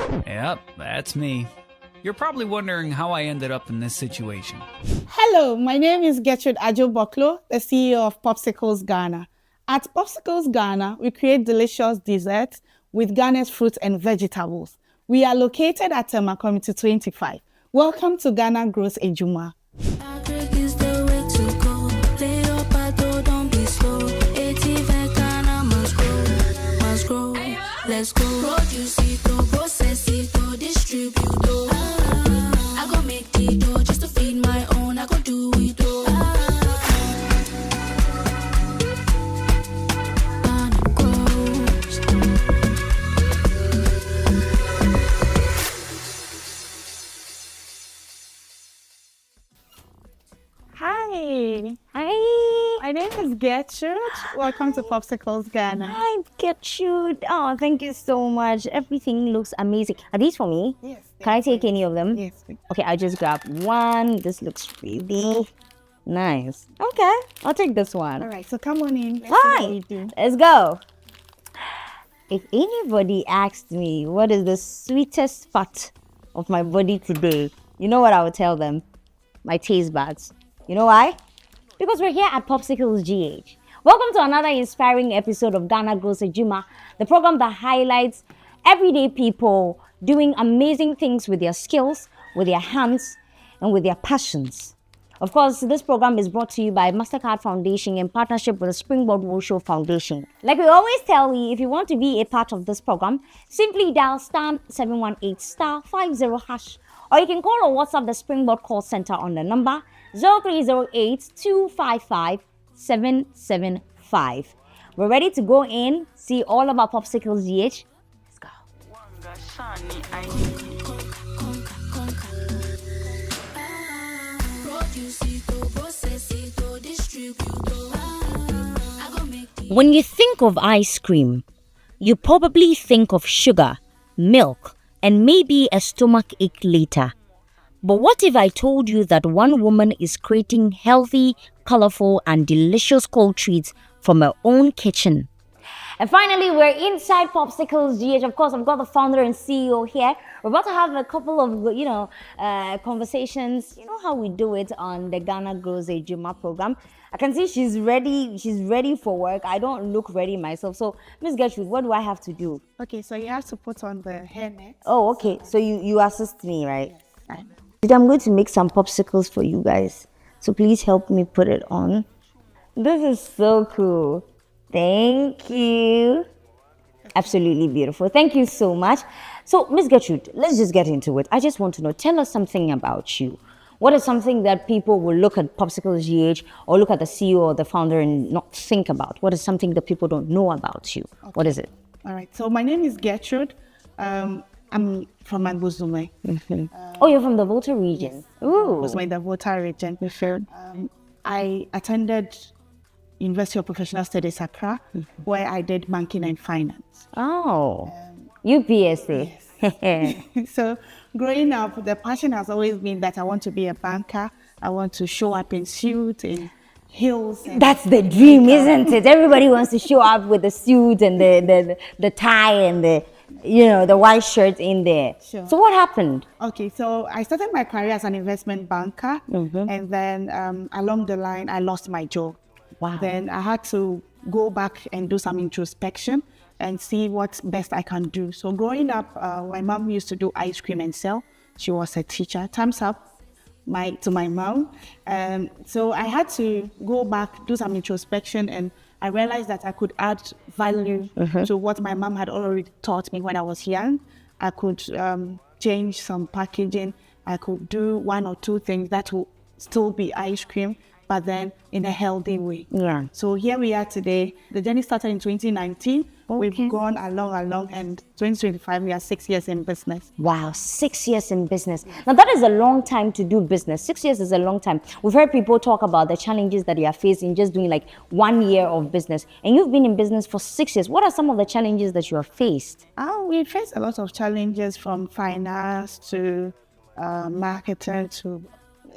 Yep, that's me. You're probably wondering how I ended up in this situation. Hello, my name is Gertrude Adzo Borklo, the CEO of Popsicles Ghana. At Popsicles Ghana, we create delicious desserts with Ghana's fruits and vegetables. We are located at Tema Community 25. Welcome to Ghana Grows Edwuma. Let's go. Produce it, process it, distribute it. I go make the dough just to feed my own. I go do it. Hi. Hi. My name is Gertrude. Welcome to Popsicles Ghana. Hi, Gertrude. Oh, thank you so much. Everything looks amazing. Are these for me? Yes. Can I take any of them? Yes. Okay, I'll just grab one. This looks really nice. Okay, I'll take this one. All right, so come on in. Let's see Hi. what we do. Let's go. If anybody asked me what is the sweetest part of my body today, you know what I would tell them? My taste buds. You know why? Because we're here at Popsicles GH. Welcome to another inspiring episode of Ghana Grows Edwuma, the program that highlights everyday people doing amazing things with their skills, with their hands, and with their passions. Of course, this program is brought to you by Mastercard Foundation in partnership with the Springboard Road Show Foundation. Like we always tell you, if you want to be a part of this program, simply dial *718*50#, or you can call or WhatsApp the Springboard call center on the number 0308-255-775. We're ready to go in, see all about Popsicles GH. Let's go. When you think of ice cream, you probably think of sugar, milk, and maybe a stomach ache later. But what if I told you that one woman is creating healthy, colorful, and delicious cold treats from her own kitchen? And finally, we're inside Popsicles GH. Of course, I've got the founder and CEO here. We're about to have a couple of, conversations. You know how we do it on the Ghana Grows Edwuma program. I can see she's ready. She's ready for work. I don't look ready myself. So, Miss Gertrude, what do I have to do? Okay, so you have to put on the hairnet. Oh, okay. So you assist me, right? Yes. I'm going to make some popsicles for you guys. So please help me put it on. This is so cool. Thank you. Absolutely beautiful. Thank you so much. So, Miss Gertrude, let's just get into it. I just want to know, tell us something about you. What is something that people will look at Popsicles GH or look at the CEO or the founder and not think about? What is something that people don't know about you? Okay. What is it? All right. So my name is Gertrude. I'm from Manbuzume. Oh, you're from the Volta region. Yes. Ooh. Was the Volta region. I attended University of Professional Studies, Accra, where I did banking and finance. Oh, UPSA. Yes. So growing up, the passion has always been that I want to be a banker. I want to show up in suit, in heels. That's the dream, isn't it? Everybody wants to show up with the suit and the tie and the white shirt in there. Sure. So what happened? Okay, so I started my career as an investment banker, and then along the line, I lost my job. Wow. Then I had to go back and do some introspection and see what best I can do. So growing up, my mom used to do ice cream and sell. She was a teacher. Thumbs up to my mom. So I had to go back, do some introspection, and I realized that I could add value to what my mom had already taught me when I was young. I could change some packaging. I could do one or two things that will still be ice cream, but then in a healthy way. Yeah. So here we are today. The journey started in 2019. Okay. We've gone along, and 2025, we are 6 years in business. Wow, 6 years in business. Now that is a long time to do business. 6 years is a long time. We've heard people talk about the challenges that you are facing just doing like 1 year of business. And you've been in business for 6 years. What are some of the challenges that you have faced? We faced a lot of challenges, from finance to marketing to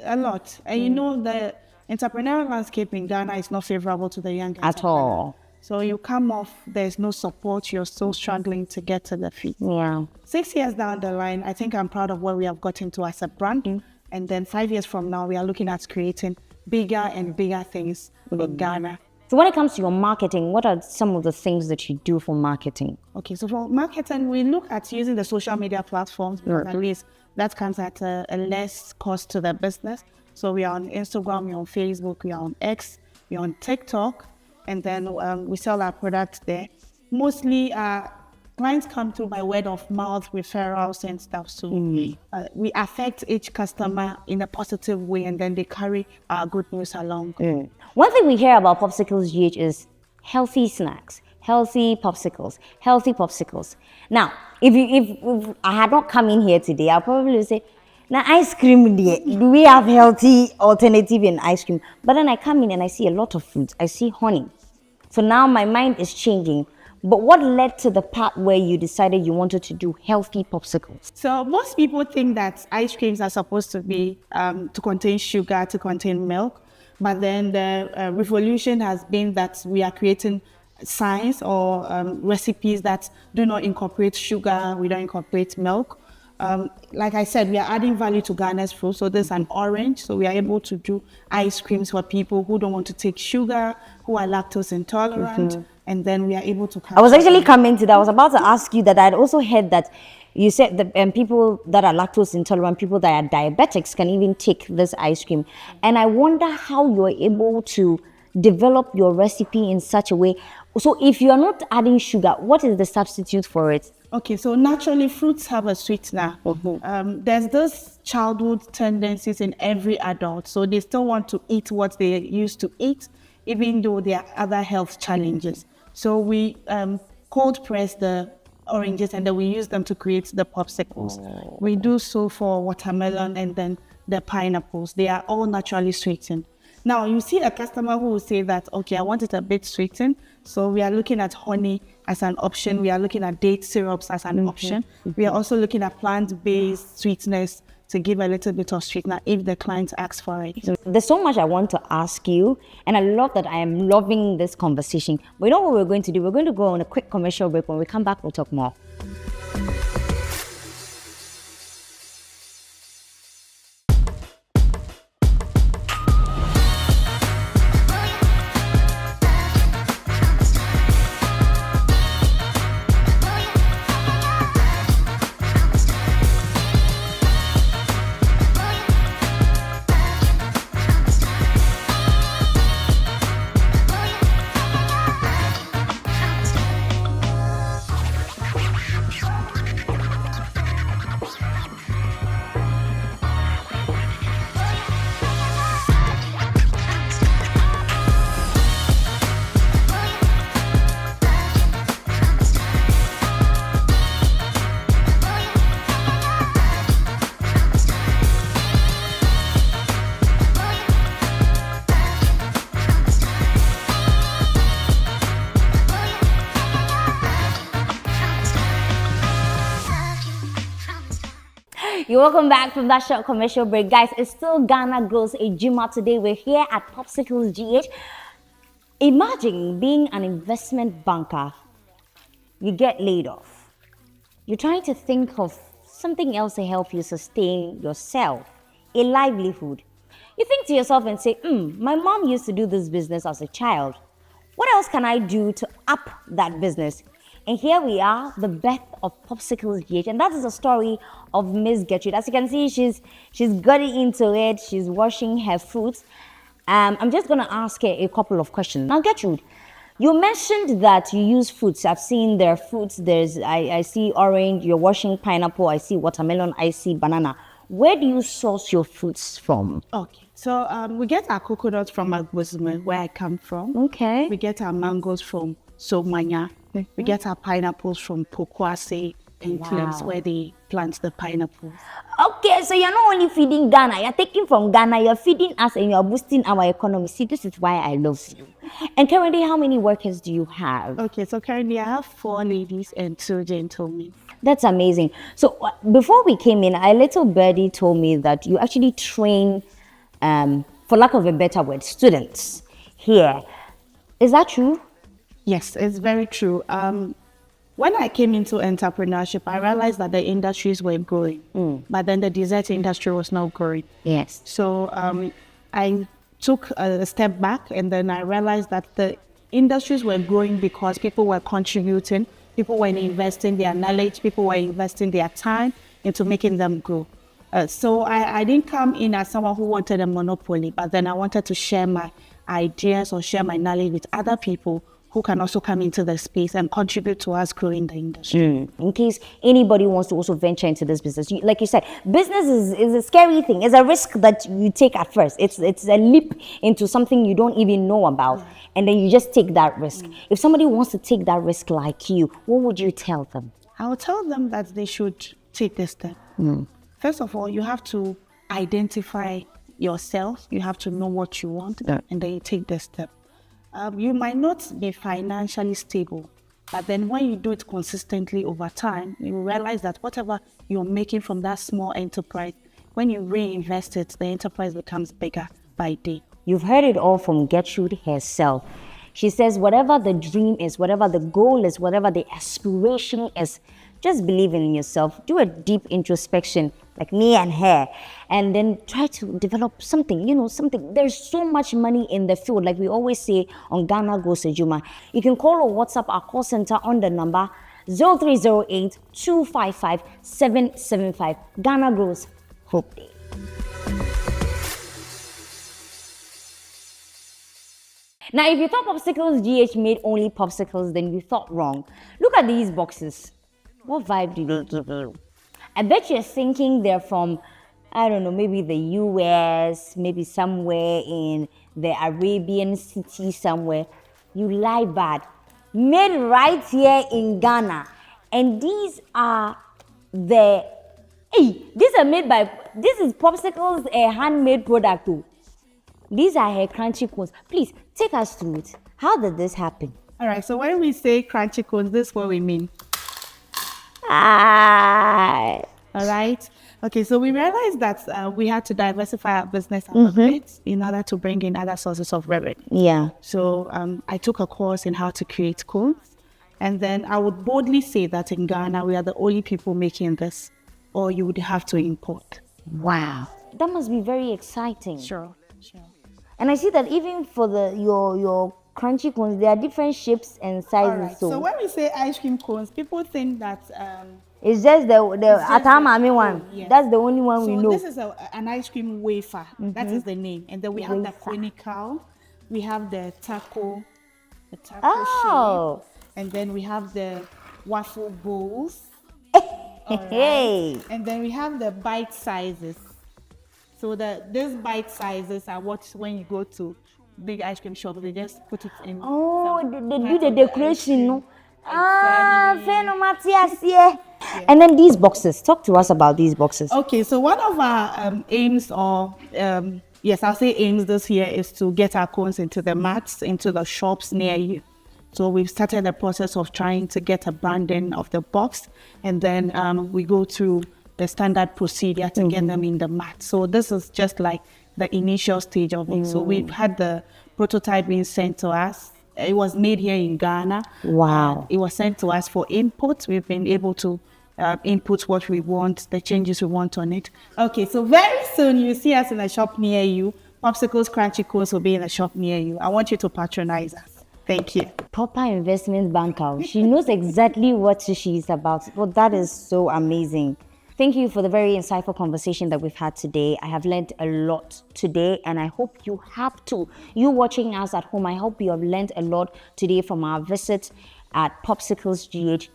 a lot. And you know, the entrepreneurial landscape in Ghana is not favorable to the young at all. So you come off, there's no support, you're still struggling to get to the feet. Yeah. 6 years down the line, I think I'm proud of where we have gotten to as a brand. And then 5 years from now, we are looking at creating bigger and bigger things in Ghana. So when it comes to your marketing, what are some of the things that you do for marketing? Okay, so for marketing, we look at using the social media platforms because at least that comes at a less cost to the business. So we are on Instagram, we're on Facebook, we are on X, we're on TikTok, and then we sell our products there. Mostly clients come through by word of mouth, referrals and stuff. So we affect each customer in a positive way, and then they carry our good news along. One thing we hear about Popsicles GH is healthy snacks, healthy popsicles, healthy popsicles. Now, if I had not come in here today, I'll probably say, now ice cream, do we have healthy alternative in ice cream? But then I come in and I see a lot of fruits. I see honey. So now my mind is changing. But what led to the part where you decided you wanted to do healthy popsicles? So most people think that ice creams are supposed to be to contain sugar, to contain milk. But then the revolution has been that we are creating science or recipes that do not incorporate sugar, we don't incorporate milk. Like I said, we are adding value to Ghana's fruit. So there's an orange. So we are able to do ice creams for people who don't want to take sugar, who are lactose intolerant. And then we are able to... I was actually coming to that. I was about to ask you that I'd also heard that you said that people that are lactose intolerant, people that are diabetics can even take this ice cream. And I wonder how you're able to develop your recipe in such a way. So if you are not adding sugar, what is the substitute for it? Okay, so naturally fruits have a sweetener. There's this childhood tendencies in every adult. So they still want to eat what they used to eat, even though there are other health challenges. So we cold press the oranges and then we use them to create the popsicles. We do so for watermelon and then the pineapples. They are all naturally sweetened. Now you see a customer who will say that, okay, I want it a bit sweetened. So we are looking at honey as an option. We are looking at date syrups as an option. We are also looking at plant-based sweetness to give a little bit of sweetener if the client asks for it. There's so much I want to ask you, and I love that I am loving this conversation. But you know what we're going to do? We're going to go on a quick commercial break. When we come back, we'll talk more. You're welcome back from that short commercial break. Guys, it's still Ghana Grows Edwuma. Today we're here at Popsicles GH. Imagine being an investment banker. You get laid off. You're trying to think of something else to help you sustain yourself, a livelihood. You think to yourself and say, my mom used to do this business as a child. What else can I do to up that business? And here we are, the birth of Popsicles GH. And that is a story of Miss Gertrude. As you can see, she's getting into it. She's washing her fruits. I'm just going to ask her a couple of questions. Now, Gertrude, you mentioned that you use fruits. I've seen there are fruits. I see orange. You're washing pineapple. I see watermelon. I see banana. Where do you source your fruits from? Okay, so we get our coconuts from Agbozime, where I come from. Okay. We get our mangoes from Somanya. We get our pineapples from Pokwase and Clems, where they plant the pineapples. Okay, so you're not only feeding Ghana, you're taking from Ghana, you're feeding us and you're boosting our economy. See, this is why I love you. And currently, how many workers do you have? Okay, so currently I have 4 ladies and 2 gentlemen. That's amazing. So before we came in, a little birdie told me that you actually train, for lack of a better word, students here. Is that true? Yes, it's very true. When I came into entrepreneurship, I realized that the industries were growing, but then the dessert industry was not growing. Yes. So I took a step back, and then I realized that the industries were growing because people were contributing, people were investing their knowledge, people were investing their time into making them grow. So I didn't come in as someone who wanted a monopoly, but then I wanted to share my ideas or share my knowledge with other people who can also come into the space and contribute to us growing the industry. In case anybody wants to also venture into this business, like you said, business is a scary thing. It's a risk that you take at first. It's a leap into something you don't even know about, and then you just take that risk. If somebody wants to take that risk like you, what would you tell them? I will tell them that they should take this step. First of all, you have to identify yourself. You have to know what you want, and then you take the step. You might not be financially stable, but then when you do it consistently over time, you realize that whatever you're making from that small enterprise, when you reinvest it, the enterprise becomes bigger by day. You've heard it all from Gertrude herself. She says whatever the dream is, whatever the goal is, whatever the aspiration is, just believe in yourself. Do a deep introspection like me and her, and then try to develop something, something. There's so much money in the field, like we always say on Ghana Grows Edwuma. You can call or WhatsApp our call center on the number 0308-255-775. Ghana Grows Hope Day. Now, if you thought Popsicles GH made only popsicles, then you thought wrong. Look at these boxes. What vibe do they give you? I bet you're thinking they're from, I don't know, maybe the US, maybe somewhere in the Arabian city somewhere. You lie bad. Made right here in Ghana. And these are these are made by, this is Popsicles, a handmade product too. These are her crunchy cones. Please, take us through it. How did this happen? All right, so when we say crunchy cones, this is what we mean. All right. Okay, so we realized that we had to diversify our business a bit in order to bring in other sources of revenue. Yeah. So I took a course in how to create cones, and then I would boldly say that in Ghana we are the only people making this, or you would have to import. Wow, that must be very exciting. Sure. And I see that even for your crunchy cones, there are different shapes and sizes. All right. So when we say ice cream cones, people think that it's just the Atamami one. Yes. That's the only one we know. So this is an ice cream wafer. That is the name. And then we have the conical, we have the taco shape, and then we have the waffle bowls. Hey. And then we have the bite sizes. So these bite sizes are what, when you go to big ice cream shop, they just put it in. Oh, they do the decoration, no? Yeah. And then these boxes. Talk to us about these boxes. Okay, so one of our aims, or yes, I'll say aims this year, is to get our cones into the mats, into the shops near you. So we've started the process of trying to get a branding of the box, and then we go through the standard procedure to get them in the mat. So this is just like the initial stage of it. So we've had the prototype being sent to us. It was made here in Ghana. Wow. It was sent to us for input. We've been able to input what we want, the changes we want on it. Okay, so very soon you see us in a shop near you. Popsicles Crunchy Cones will be in a shop near you. I want you to patronize us. Thank you. Proper investment banker. She knows exactly what she's about. Well, that is so amazing. Thank you for the very insightful conversation that we've had today. I have learned a lot today, and I hope you have too. You watching us at home, I hope you have learned a lot today from our visit at Popsicles GH.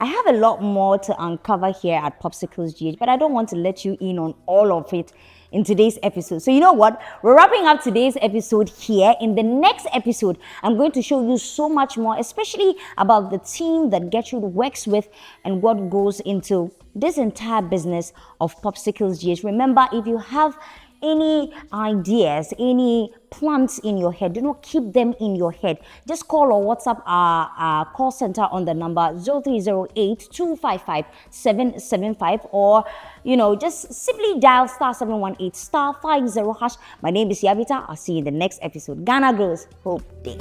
I have a lot more to uncover here at Popsicles GH, but I don't want to let you in on all of it in today's episode. So you know what? We're wrapping up today's episode here. In the next episode, I'm going to show you so much more, especially about the team that Gertrude works with and what goes into this entire business of Popsicles GH. Remember, if you have any ideas, any plans in your head, do not keep them in your head. Just call or WhatsApp our call center on the number 0308-255-775, or just simply dial *718 *50#. My name is Yavita. I'll see you in the next episode. Ghana Grows Hope Day.